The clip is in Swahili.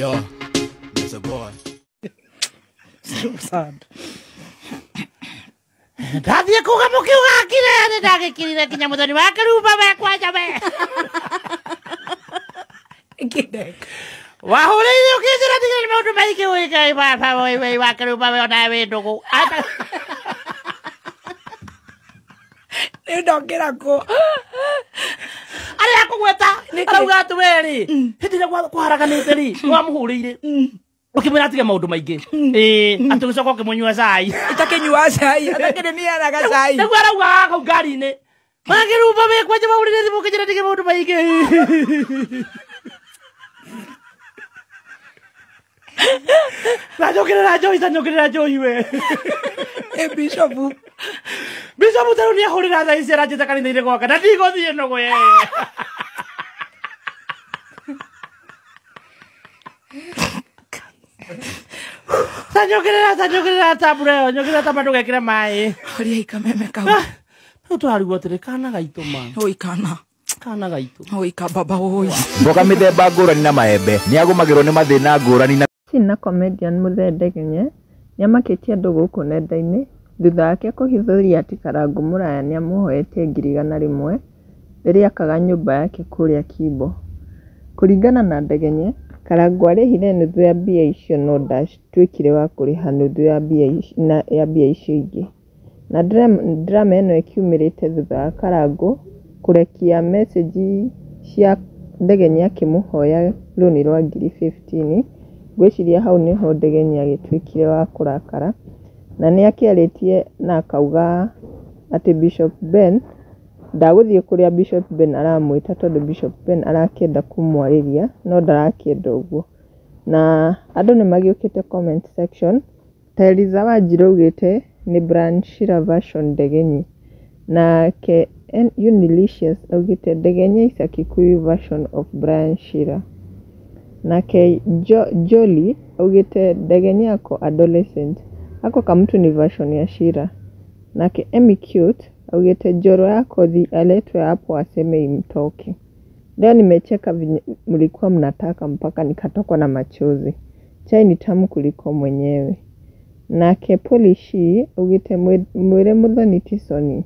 Yo, that's a boy. So sad. Ndathie kuga mukiuga akire ndagikirire kinya muthoni wa karuba we kwanja we Kidek. wahuriire ukijira tigire maundu maingi wika baba we wa karuba we ona we ndugu Ndongera ko. ari akugweta arauga atweri hitire kwaraganite ri wamuhuriire ukimwira atige maundu maingi atugicoka ukimunyua cai Itakenyua cai, atakene ni araga cai. niguo arauga kau ngari-ini magiruba we kwanja maurire thimu ukijira tige maundu maingi Nanyukirira Joy we Bishop. Bishop taru ni ahurira tha ici aranjita kanitha-ini gwaka na ndigũthiĩ nũgũ ye Tanyukirira tabure nyukirira tamba ndũgekĩre maĩ Horia ikameme kau. rĩu tũrarigwo atĩrĩ kana gaitũ ma Oi kana. kana gaitũ Oi ka baba oi. Mboga mĩthemba ngũrani na maembe nĩagũmagĩrwo nĩ mathĩna ngũrani na na comedian Muthee Ngenye nĩamakitie andũ gũkũ nenda-inĩ thutha wake kũhithũria atĩ Karangũ Mũraya nĩamũhoete ngiri 100 rĩrĩa akaga nyũmba yake kũrĩa Kimbo. Kũringana na Ngenye, Karangũ arĩhire nuthu ya mbia icio no ndatuĩkire wa kũrĩha nuthu ya mbia icio ingĩ. Na drama ĩno ĩkiumĩrĩte thutha wa Karangũ kũrekia meseji cia Ngenye akĩmũhoya rũni rwa ngiri 15. Gwĩciria hau nĩho Ngenye agĩtuĩkire wa kũrakara na nĩakĩarĩtie na akauga atĩ Bishop Ben ndagũthiĩ kũrĩa Bishop Ben aramwĩta tondũ Bishop Ben arakĩenda kũmwarĩria no ndarakĩenda ũguo. Na andũ nĩmagĩũkĩte comment section ta Eliza Wanjiru augĩte nĩ Brian Shira version Ngenye nake Unilicious augĩte Ngenye is a Kikuyu version of Brian Shira. Nake Jolly augĩte Ngenye ako adolescent ako kamtu ni version ya Shira. Nake Emmy Cute augĩte Njoro yako aletwe hapo aseme imtoke. Leo nimecheka mlikuwa mnataka mpaka nikatokwa na machozi. Chai ni tamu kuliko mwenyewe. Nake Polishi augĩte mwĩre Muthoni ti Soni